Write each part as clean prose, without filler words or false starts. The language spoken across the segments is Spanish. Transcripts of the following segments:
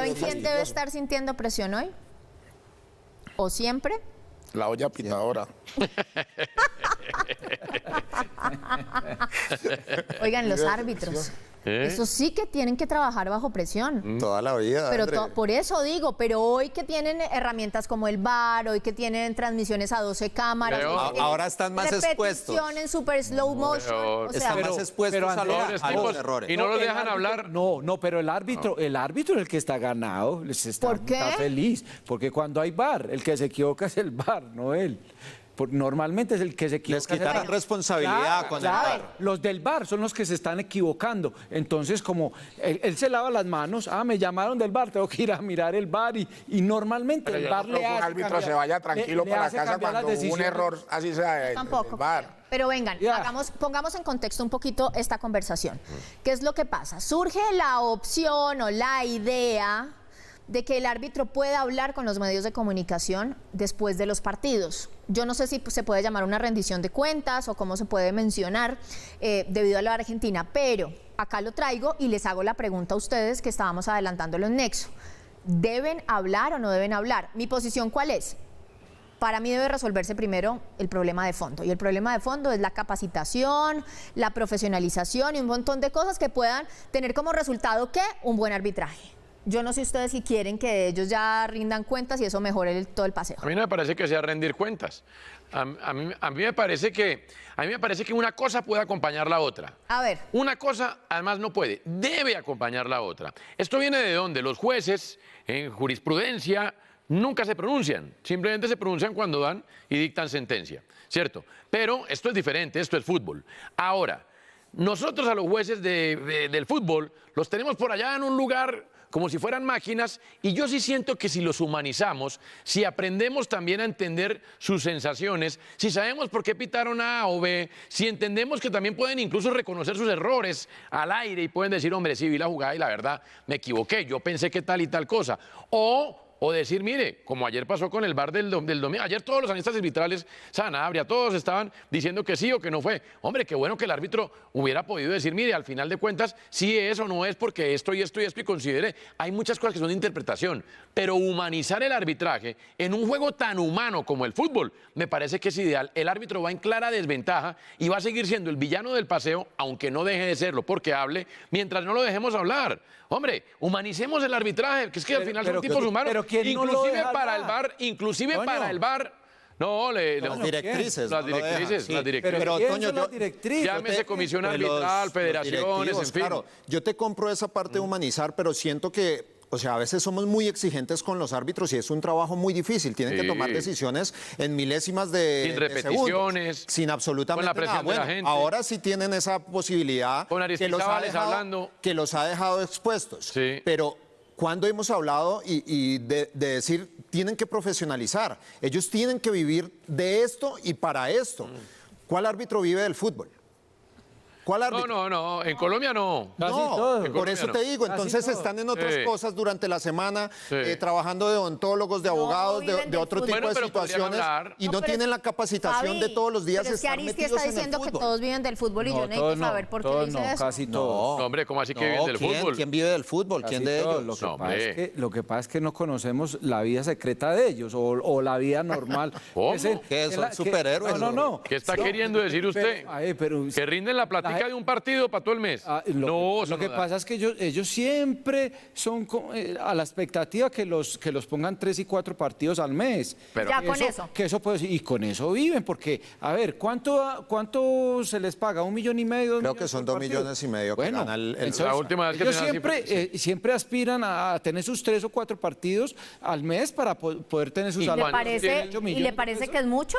¿Saben quién debe estar sintiendo presión hoy? ¿O siempre? La olla pitadora. Oigan, los árbitros. Eso sí que tienen que trabajar bajo presión. Toda la vida, Pero por eso digo, pero hoy que tienen herramientas como el VAR, hoy que tienen transmisiones a 12 cámaras, ahora están más expuestos. Repetición en super slow motion. O sea, Están más expuestos a los errores. Y no los dejan hablar. No, pero el árbitro es el que está ganado, ¿Por qué? está feliz. Porque cuando hay VAR, el que se equivoca es el VAR, no él. Normalmente es el que se equivoca. Les quitaron responsabilidad con el VAR. Los del VAR son los que se están equivocando. Entonces, como él se lava las manos, me llamaron del VAR, tengo que ir a mirar el VAR y normalmente el VAR le hace un árbitro se vaya tranquilo para la casa cuando hubo un error, así sea del VAR. Pero vengan, pongamos en contexto un poquito esta conversación. ¿Qué es lo que pasa? Surge la opción o la idea de que el árbitro pueda hablar con los medios de comunicación después de los partidos. Yo no sé si se puede llamar una rendición de cuentas o cómo se puede mencionar debido a la Argentina, pero acá lo traigo y les hago la pregunta a ustedes que estábamos adelantándolo en Nexo. ¿Deben hablar o no deben hablar? ¿Mi posición cuál es? Para mí debe resolverse primero el problema de fondo. Y el problema de fondo es la capacitación, la profesionalización y un montón de cosas que puedan tener como resultado, ¿qué? Un buen arbitraje. Yo no sé ustedes si quieren que ellos ya rindan cuentas y eso mejore todo el paseo. A mí no me parece que sea rendir cuentas. A mí me parece que una cosa puede acompañar la otra. A ver. Una cosa, además, no puede, debe acompañar la otra. ¿Esto viene de dónde? Los jueces, en jurisprudencia, nunca se pronuncian. Simplemente se pronuncian cuando dan y dictan sentencia, ¿cierto? Pero esto es diferente, esto es fútbol. Ahora, nosotros a los jueces del fútbol los tenemos por allá en un lugar como si fueran máquinas, y yo sí siento que si los humanizamos, si aprendemos también a entender sus sensaciones, si sabemos por qué pitaron A o B, si entendemos que también pueden incluso reconocer sus errores al aire y pueden decir, hombre, sí vi la jugada y la verdad me equivoqué, yo pensé que tal y tal cosa, o decir, mire, como ayer pasó con el VAR del domingo, ayer todos los analistas arbitrales, Sanabria, todos estaban diciendo que sí o que no fue. Hombre, qué bueno que el árbitro hubiera podido decir, mire, al final de cuentas, sí es o no es porque esto y esto y esto, y considere, hay muchas cosas que son de interpretación, pero humanizar el arbitraje en un juego tan humano como el fútbol, me parece que es ideal. El árbitro va en clara desventaja y va a seguir siendo el villano del paseo, aunque no deje de serlo porque hable, mientras no lo dejemos hablar. Hombre, humanicemos el arbitraje, que es que al final son tipos humanos. Inclusive no para el VAR, para el VAR. Las directrices. Las directrices. Pero Toño, llámese comisión arbitral, federaciones, en fin. Claro, yo te compro esa parte de humanizar, pero siento que, o sea, a veces somos muy exigentes con los árbitros y es un trabajo muy difícil. Tienen que tomar decisiones en milésimas de sin repeticiones, segundos, sin absolutamente con la presión nada. De la gente. Ahora sí tienen esa posibilidad con que los ha dejado expuestos. Sí. Pero cuando hemos hablado de decir, tienen que profesionalizar. Ellos tienen que vivir de esto y para esto. ¿Cuál árbitro vive del fútbol? ¿Cuál árbitro? No, en Colombia no. No, por eso te digo, entonces están en otras cosas durante la semana, trabajando de odontólogos, de abogados, de otro tipo de situaciones, y no tienen la capacitación de todos los días estar metidos en el fútbol. está diciendo que todos viven del fútbol y yo necesito saber por qué dice eso. Casi todos. No, hombre, ¿cómo así que viven del fútbol? ¿Quién vive del fútbol? ¿Quién de ellos? Lo que pasa es que no conocemos la vida secreta de ellos o la vida normal. ¿Cómo? ¿Qué son superhéroes? No. ¿Qué está queriendo decir usted? Que rinden la platica de un partido para todo el mes. Lo que pasa es que ellos siempre son a la expectativa que los pongan 3 y 4 partidos al mes. Pero ya con eso. Que eso puede, y con eso viven, porque, a ver, ¿cuánto se les paga? ¿1,5 millones? Creo que son 2,5 millones. Bueno, la última vez que ellos siempre aspiran a tener sus 3 o 4 partidos al mes para poder tener sus salarios. ¿Y le parece que es mucho?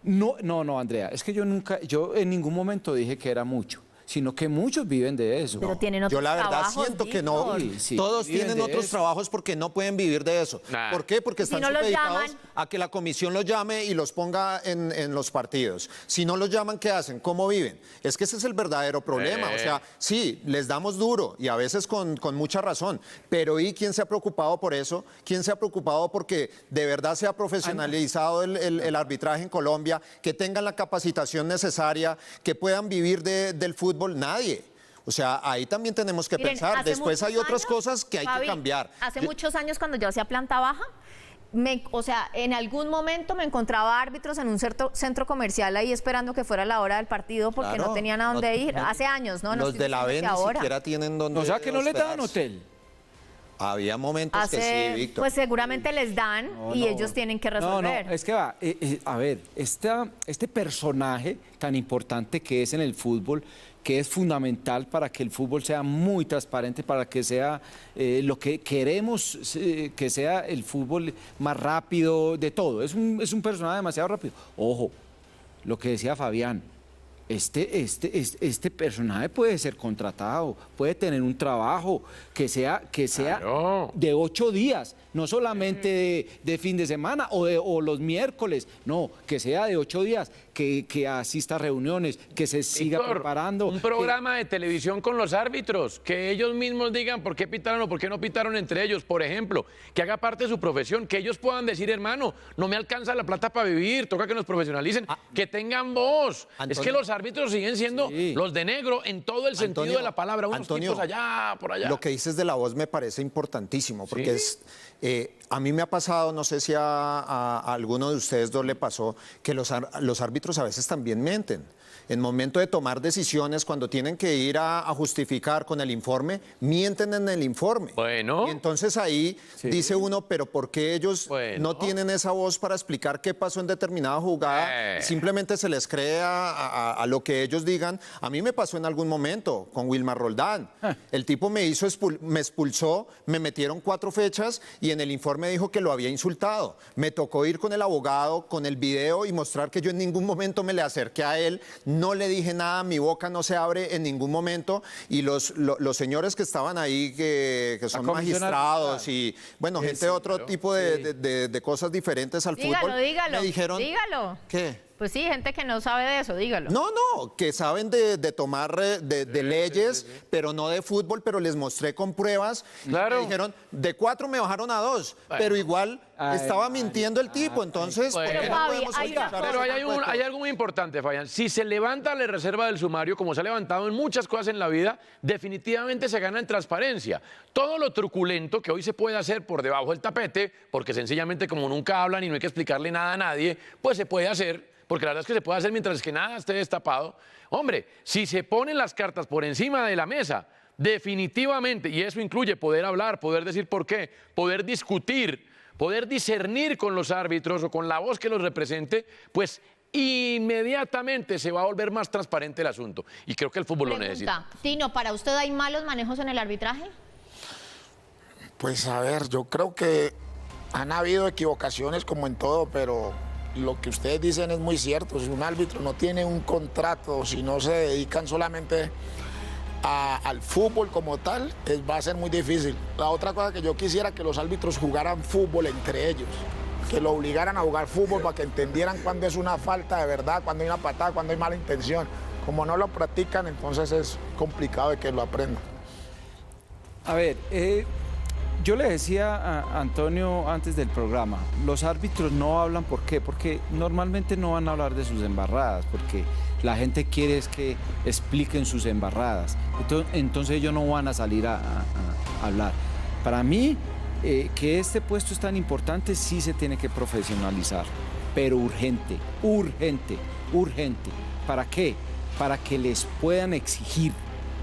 No, Andrea, es que yo en ningún momento dije que era mucho, sino que muchos viven de eso. Pero tienen otros Yo la verdad trabajos, siento que no. Sí, todos tienen otros trabajos porque no pueden vivir de eso. ¿Por qué? Porque están supeditados a que la comisión los llame y los ponga en los partidos. Si no los llaman, ¿qué hacen? ¿Cómo viven? Es que ese es el verdadero problema. O sea, sí, les damos duro y a veces con mucha razón. Pero ¿y quién se ha preocupado por eso? ¿Quién se ha preocupado porque de verdad se ha profesionalizado el arbitraje en Colombia? Que tengan la capacitación necesaria, que puedan vivir del fútbol. Nadie. O sea, ahí también tenemos que Miren, pensar. Después hay otras cosas que hay Fabi, que cambiar. Hace muchos años cuando yo hacía planta baja, o sea, en algún momento me encontraba árbitros en un centro comercial ahí esperando que fuera la hora del partido porque Claro, no tenían a dónde ir. Hace años, ¿no? Los de la B ni siquiera tienen dónde O sea, que no les daban hospedarse. hotel. Había momentos que sí, Víctor. Pues seguramente les dan y ellos tienen que resolver. No, es que va, a ver, este personaje tan importante que es en el fútbol, que es fundamental para que el fútbol sea muy transparente, para que sea lo que queremos que sea el fútbol más rápido de todo. Es un personaje demasiado rápido. Ojo, lo que decía Fabián. Este personaje puede ser contratado, puede tener un trabajo que sea Claro. de 8 días, no solamente de fin de semana o los miércoles, no, que sea de 8 días, que asista a reuniones, que se siga Víctor, preparando. Un programa de televisión con los árbitros, que ellos mismos digan por qué pitaron o por qué no pitaron entre ellos, por ejemplo, que haga parte de su profesión, que ellos puedan decir, hermano, no me alcanza la plata para vivir, toca que nos profesionalicen, que tengan voz. Antonio, es que los árbitros siguen siendo los de negro en todo el sentido Antonio, de la palabra, unos tipos allá, por allá. Lo que dices de la voz me parece importantísimo, porque a mí me ha pasado, no sé si a alguno de ustedes dos le pasó, que los árbitros a veces también mienten. En momento de tomar decisiones, cuando tienen que ir a justificar con el informe, mienten en el informe. Bueno. Y entonces ahí dice uno, pero ¿por qué ellos no tienen esa voz para explicar qué pasó en determinada jugada? Simplemente se les cree a lo que ellos digan. A mí me pasó en algún momento con Wilmar Roldán. El tipo me expulsó, me metieron 4 fechas y en el informe dijo que lo había insultado. Me tocó ir con el abogado, con el video y mostrar que yo en ningún momento me le acerqué a él. No le dije nada, mi boca no se abre en ningún momento y los señores que estaban ahí, que son magistrados y, bueno, gente de otro tipo de cosas diferentes al fútbol, me dijeron... Dígalo. ¿Qué? Pues sí, gente que no sabe de eso, dígalo. No, que saben de tomar de leyes, pero no de fútbol, pero les mostré con pruebas. Claro. Me dijeron, de 4 me bajaron a 2, pero igual estaba mintiendo el tipo, entonces... ¿por qué no Fabi, podemos hay una escuchar Pero eso? hay algo muy importante, Fabián. Si se levanta la reserva del sumario, como se ha levantado en muchas cosas en la vida, definitivamente se gana en transparencia. Todo lo truculento que hoy se puede hacer por debajo del tapete, porque sencillamente como nunca hablan y no hay que explicarle nada a nadie, pues se puede hacer, porque la verdad es que se puede hacer mientras que nada esté destapado. Hombre, si se ponen las cartas por encima de la mesa, definitivamente, y eso incluye poder hablar, poder decir por qué, poder discutir, poder discernir con los árbitros o con la voz que los represente, pues inmediatamente se va a volver más transparente el asunto. Y creo que el fútbol lo necesita. Tino, ¿para usted hay malos manejos en el arbitraje? Pues a ver, yo creo que han habido equivocaciones como en todo, pero lo que ustedes dicen es muy cierto. Si un árbitro no tiene un contrato, si no se dedican solamente al fútbol como tal, va a ser muy difícil. La otra cosa que yo quisiera que los árbitros jugaran fútbol entre ellos, que lo obligaran a jugar fútbol para que entendieran cuándo es una falta de verdad, cuándo hay una patada, cuándo hay mala intención. Como no lo practican, entonces es complicado de que lo aprendan. A ver, yo le decía a Antonio antes del programa, los árbitros no hablan, ¿por qué? Porque normalmente no van a hablar de sus embarradas, porque la gente quiere es que expliquen sus embarradas. Entonces ellos no van a salir a hablar. Para mí, que este puesto es tan importante, sí se tiene que profesionalizar, pero urgente, urgente, urgente. ¿Para qué? Para que les puedan exigir,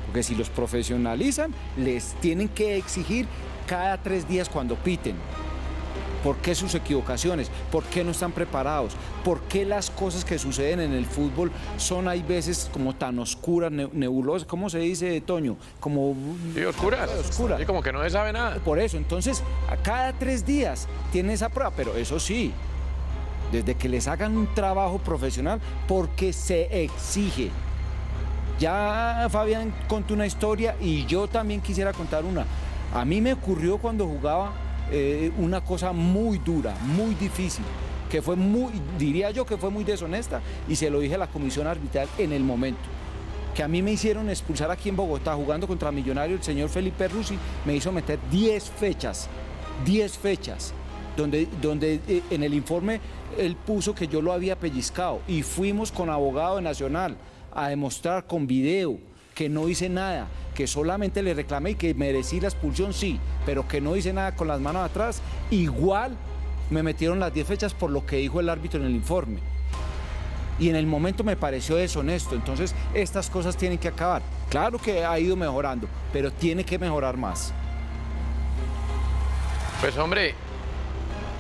porque si los profesionalizan, les tienen que exigir cada 3 días cuando piten. ¿Por qué sus equivocaciones? ¿Por qué no están preparados? ¿Por qué las cosas que suceden en el fútbol son hay veces como tan oscuras, nebulosas? ¿Cómo se dice, Toño? Como... Sí, oscuras. Oscuras. Y como que no se sabe nada. Por eso, entonces, a cada 3 días tiene esa prueba, pero eso sí, desde que les hagan un trabajo profesional, porque se exige. Ya Fabián contó una historia y yo también quisiera contar una. A mí me ocurrió cuando jugaba una cosa muy dura, muy difícil, que fue diría yo que fue muy deshonesta, y se lo dije a la comisión arbitral en el momento. Que a mí me hicieron expulsar aquí en Bogotá jugando contra Millonarios, el señor Felipe Rusi me hizo meter 10 fechas, donde en el informe él puso que yo lo había pellizcado, y fuimos con abogado de Nacional a demostrar con video que no hice nada, que solamente le reclamé y que merecí la expulsión, sí, pero que no hice nada con las manos atrás, igual me metieron las 10 fechas por lo que dijo el árbitro en el informe. Y en el momento me pareció deshonesto, entonces estas cosas tienen que acabar. Claro que ha ido mejorando, pero tiene que mejorar más. Pues hombre,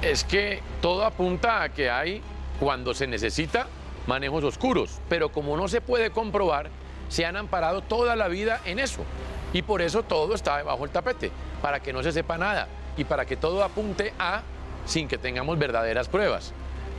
es que todo apunta a que hay, cuando se necesita, manejos oscuros, pero como no se puede comprobar, se han amparado toda la vida en eso. Y por eso todo está debajo del tapete, para que no se sepa nada y para que todo apunte a, sin que tengamos verdaderas pruebas.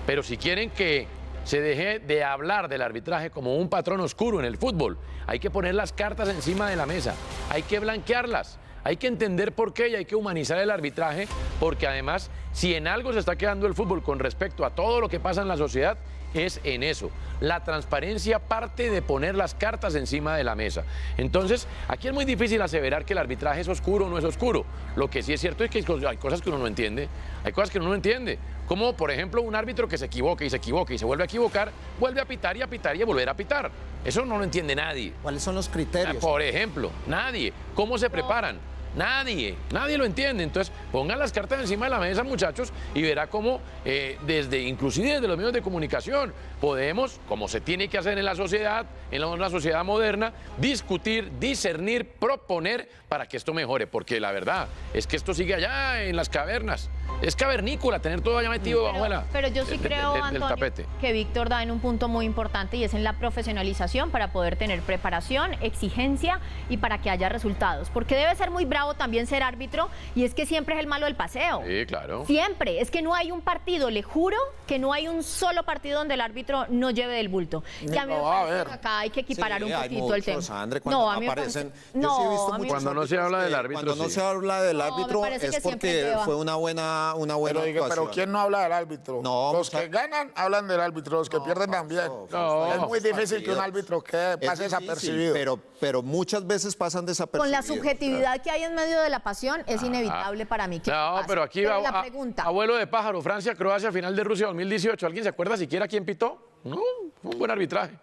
Pero si quieren que se deje de hablar del arbitraje como un patrón oscuro en el fútbol, hay que poner las cartas encima de la mesa, hay que blanquearlas. Hay que entender por qué y hay que humanizar el arbitraje, porque además, si en algo se está quedando el fútbol con respecto a todo lo que pasa en la sociedad, es en eso. La transparencia parte de poner las cartas encima de la mesa. Entonces, aquí es muy difícil aseverar que el arbitraje es oscuro o no es oscuro. Lo que sí es cierto es que hay cosas que uno no entiende. Hay cosas que uno no entiende. Como, por ejemplo, un árbitro que se equivoca y se equivoca y se vuelve a equivocar, vuelve a pitar y a volver a pitar. Eso no lo entiende nadie. ¿Cuáles son los criterios? Por ejemplo, nadie. ¿Cómo se preparan? Nadie lo entiende. Entonces, pongan las cartas encima de la mesa, muchachos, y verá cómo inclusive desde los medios de comunicación, podemos, como se tiene que hacer en la sociedad, en una sociedad moderna, discutir, discernir, proponer para que esto mejore. Porque la verdad es que esto sigue allá en las cavernas. Es cavernícola tener todo allá metido bajo pero yo sí creo, Antonio, tapete. Que Víctor da en un punto muy importante y es en la profesionalización para poder tener preparación, exigencia y para que haya resultados. Porque debe ser muy bravo también ser árbitro y es que siempre es el malo del paseo. Sí, claro. Siempre. Es que no hay un partido, le juro que no hay un solo partido donde el árbitro no lleve del bulto. Y a mí me parece que acá hay que equiparar un poquito el tema. André, cuando aparecen, cuando no se habla del árbitro. Cuando no se habla del árbitro es porque fue una buena actuación. Pero ¿quién no habla del árbitro? No, los que ganan hablan del árbitro, los que pierden también. Es muy difícil que un árbitro pase desapercibido. Pero muchas veces pasan desapercibidos. Con la subjetividad que hay en medio de la pasión, es inevitable para mí que no, pase. pero aquí va la pregunta. Abuelo de pájaro, Francia, Croacia, final de Rusia 2018. ¿Alguien se acuerda siquiera quién pitó? No, un buen arbitraje.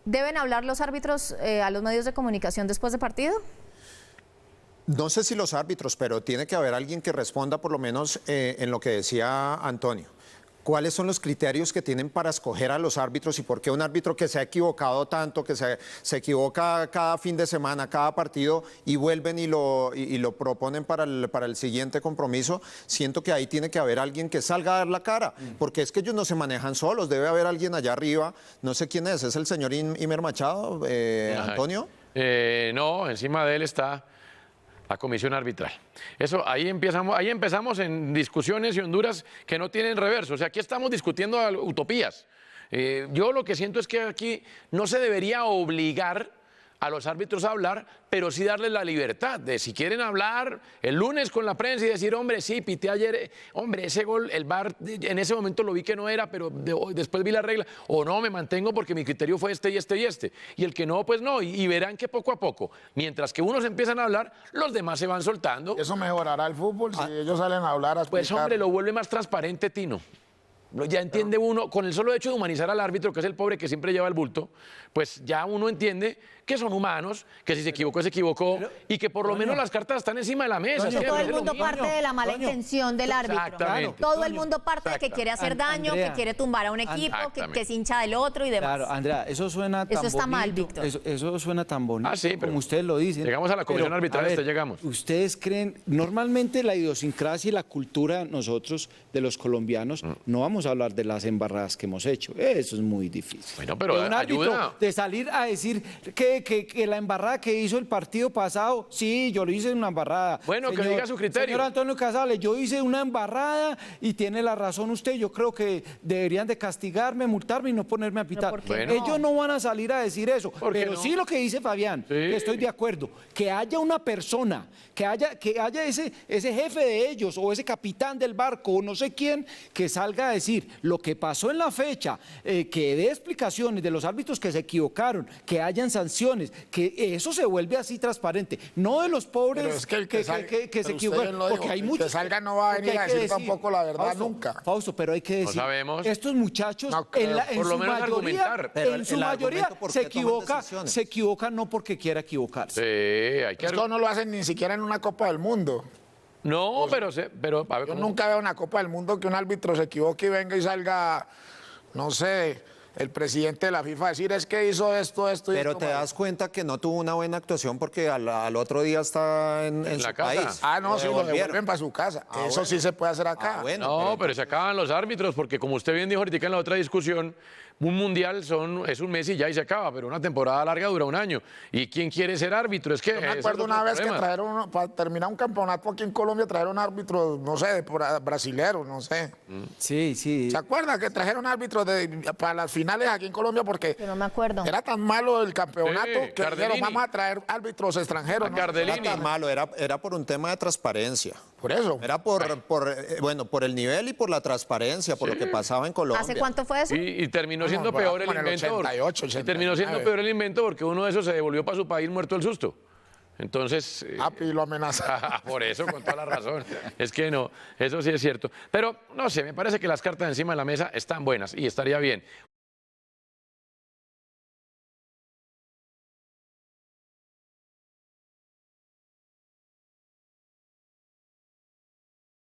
¿Deben hablar los árbitros a los medios de comunicación después de partido? No sé si los árbitros, pero tiene que haber alguien que responda por lo menos en lo que decía Antonio. ¿Cuáles son los criterios que tienen para escoger a los árbitros y por qué un árbitro que se ha equivocado tanto, que se equivoca cada fin de semana, cada partido y vuelven y lo proponen para el siguiente compromiso? Siento que ahí tiene que haber alguien que salga a dar la cara, porque es que ellos no se manejan solos, debe haber alguien allá arriba, no sé quién es el señor Imer Machado, Antonio. No, encima de él está la comisión arbitral. Eso, ahí empezamos en discusiones y Honduras que no tienen reverso. O sea, aquí estamos discutiendo utopías. Yo lo que siento es que aquí no se debería obligar a los árbitros a hablar, pero sí darles la libertad de, si quieren hablar el lunes con la prensa y decir, hombre, sí, pité ayer, hombre, ese gol, el VAR, en ese momento lo vi que no era, pero después vi la regla, o no, me mantengo porque mi criterio fue este y este y este. Y el que no, pues no, y verán que poco a poco, mientras que unos empiezan a hablar, los demás se van soltando. ¿Eso mejorará el fútbol si ellos salen a hablar, a explicar? Pues hombre, lo vuelve más transparente, Tino. Ya entiende uno, con el solo hecho de humanizar al árbitro, que es el pobre que siempre lleva el bulto, pues ya uno entiende que son humanos, que si se equivocó, se equivocó, y que por lo menos las cartas están encima de la mesa. Todo el mundo parte de la mala intención del árbitro. Exactamente. Todo el mundo parte de que quiere hacer daño, que quiere tumbar a un equipo, que es hincha del otro y demás. Claro, Andrea, eso suena tan bonito. Eso está mal, Víctor. Eso suena tan bonito, sí, pero como ustedes lo dicen. Llegamos a la comisión arbitral, llegamos. ¿Ustedes creen, normalmente la idiosincrasia y la cultura nosotros, de los colombianos, no vamos a hablar de las embarradas que hemos hecho? Eso es muy difícil. Bueno, pero un árbitro ayuda. de salir a decir que la embarrada que hizo el partido pasado, sí, yo lo hice una embarrada. Bueno, que diga su criterio. Señor Antonio Casales, yo hice una embarrada y tiene la razón usted. Yo creo que deberían de castigarme, multarme y no ponerme a pitar. Bueno. Ellos no van a salir a decir eso. Pero no? sí lo que dice Fabián, que estoy de acuerdo, que haya una persona, que haya ese jefe de ellos o ese capitán del barco o no sé quién, que salga a decir decir lo que pasó en la fecha, que dé explicaciones de los árbitros que se equivocaron, que hayan sanciones, que eso se vuelve así transparente, no de los pobres Pero es que el que salga- se pero equivocan, usted lo porque dijo, hay el muchos. que salga no va a venir porque a hay que decir tampoco la verdad nunca. Fausto, pero hay que decir, sabemos. estos muchachos No creo. en Por lo su menos mayoría, argumentar. Pero en su el mayoría argumento, ¿por se qué toman equivoca, decisiones? se equivoca no porque quiera equivocarse. Sí, hay que... Esto no lo hacen ni siquiera en una Copa del Mundo. No, pero a ver, Yo ¿cómo? nunca veo en una Copa del Mundo que un árbitro se equivoque y venga y salga, no sé, el presidente de la FIFA a decir es que hizo esto y Pero esto te mal. das cuenta que no tuvo una buena actuación porque al otro día está en la su casa. país. Ah, no, sí, lo devolvieron. devuelven para su casa. Ah, Eso bueno. sí se puede hacer acá. Ah, bueno, No, pero se acaban los árbitros, porque como usted bien dijo ahorita en la otra discusión, un mundial es un mes y ya y se acaba, pero una temporada larga dura un año. ¿Y quién quiere ser árbitro? Es que Yo me ese es acuerdo otro una vez que problema. trajeron, para terminar un campeonato aquí en Colombia, trajeron árbitros, no sé, brasileros, no sé. Sí, sí. ¿Se acuerda que trajeron árbitros para las finales aquí en Colombia? Porque Yo no me acuerdo. era tan malo el campeonato Sí, que dijeron, Cardellini. vamos a traer árbitros extranjeros. A ¿no? No Cardellini. era tan malo, era por un tema de transparencia. Por eso. Era por el nivel y por la transparencia, por lo que pasaba en Colombia. ¿Hace cuánto fue eso? Y terminó siendo por peor ahí el como en el invento. 88, y terminó siendo 89. peor el invento porque uno de esos se devolvió para su país muerto el susto. Entonces, Papi lo amenaza. por eso, con toda la razón. Es que no, eso sí es cierto. Pero, no sé, me parece que las cartas encima de la mesa están buenas y estaría bien.